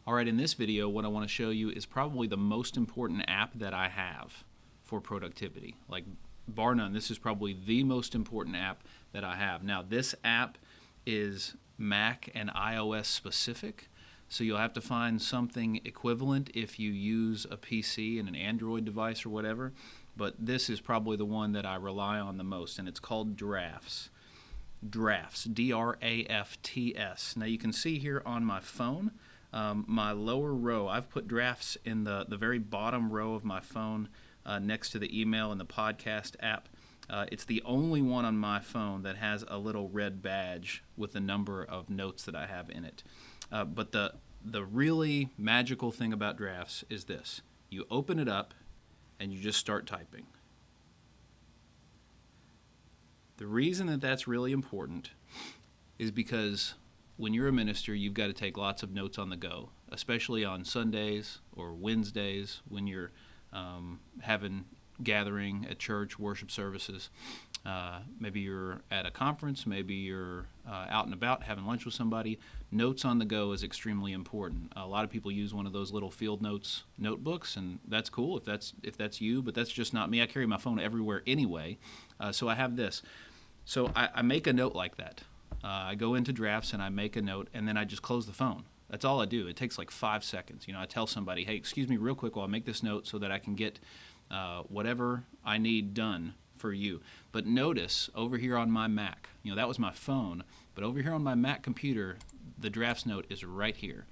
All right, in this video, what I want to show you is probably the most important app that I have for productivity. Like, bar none, this is probably the most important app that I have. Now, this app is Mac and iOS specific, so you'll have to find something equivalent if you use a PC and an Android device or whatever, but this is probably the one that I rely on the most, and it's called DRAFTS. DRAFTS, D-R-A-F-T-S. Now, you can see here on my phone, my lower row, I've put drafts in the very bottom row of my phone next to the email and the podcast app. It's the only one on my phone that has a little red badge with the number of notes that I have in it. But the really magical thing about drafts is this. You open it up and you just start typing. The reason that that's really important is because when you're a minister, you've got to take lots of notes on the go, especially on Sundays or Wednesdays when you're having gathering at church, worship services. Maybe you're at a conference, maybe you're out and about having lunch with somebody. Notes on the go is extremely important. A lot of people use one of those little field notes notebooks, and that's cool if that's you, but that's just not me. I carry my phone everywhere anyway, so I have this. So I make a note like that. I go into drafts and I make a note, and then I just close the phone. That's all I do. It takes like 5 seconds. I tell somebody, hey, excuse me real quick while I make this note so that I can get whatever I need done for you. But notice over here on my Mac, that was my phone, but over here on my Mac computer, the drafts note is right here.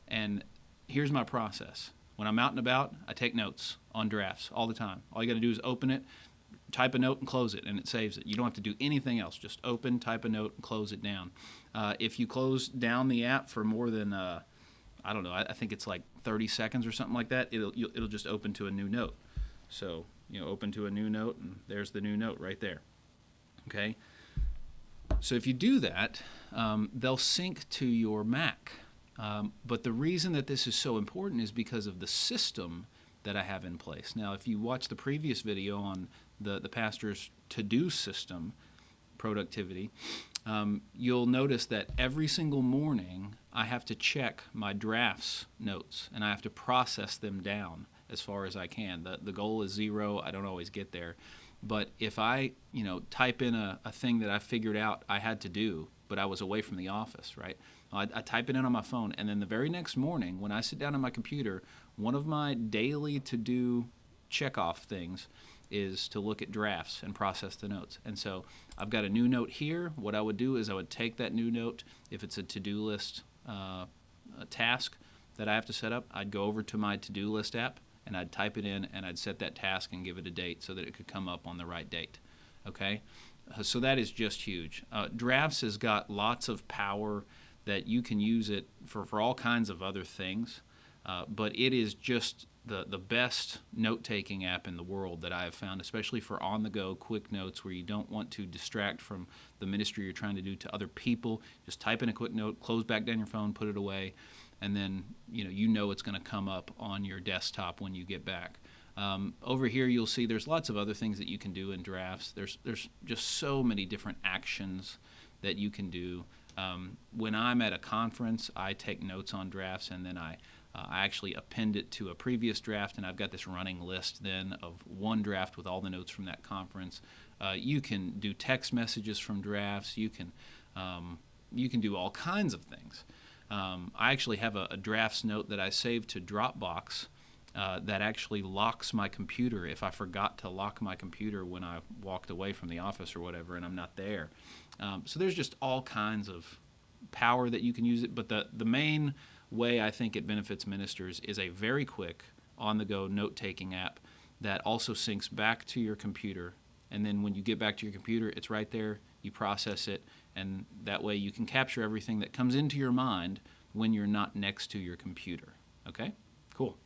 And here's my process. When I'm out and about, I take notes on drafts all the time. All you got to do is open it, type a note and close it, and it saves it. You don't have to do anything else. Just open, type a note, and close it down. If you close down the app for more than, I don't know, I think it's like 30 seconds or something like that, it'll just open to a new note. So, open to a new note, and there's the new note right there. Okay? So if you do that, they'll sync to your Mac. But the reason that this is so important is because of the system that I have in place. Now, if you watch the previous video on the pastor's to-do system, productivity, you'll notice that every single morning I have to check my drafts notes, and I have to process them down as far as I can. The goal is 0. I don't always get there. But if I, type in a thing that I figured out I had to do, but I was away from the office, right? I type it in on my phone, and then the very next morning when I sit down on my computer, one of my daily to-do check-off things is to look at drafts and process the notes. And so I've got a new note here. What I would do is I would take that new note, if it's a to-do list a task that I have to set up, I'd go over to my to-do list app, and I'd type it in, and I'd set that task and give it a date so that it could come up on the right date. Okay? So that is just huge. Drafts has got lots of power that you can use it for all kinds of other things, but it is just the best note-taking app in the world that I have found, especially for on-the-go quick notes where you don't want to distract from the ministry you're trying to do to other people. Just type in a quick note, close back down your phone, put it away, and then it's going to come up on your desktop when you get back. Over here you'll see there's lots of other things that you can do in drafts. There's just so many different actions that you can do. When I'm at a conference, I take notes on drafts, and then I actually append it to a previous draft, and I've got this running list then of one draft with all the notes from that conference. You can do text messages from drafts. You can do all kinds of things. I actually have a drafts note that I saved to Dropbox that actually locks my computer if I forgot to lock my computer when I walked away from the office or whatever and I'm not there. So there's just all kinds of power that you can use it, but the main way I think it benefits ministers is a very quick, on-the-go note-taking app that also syncs back to your computer, and then when you get back to your computer, it's right there, you process it, and that way you can capture everything that comes into your mind when you're not next to your computer. Okay? Cool.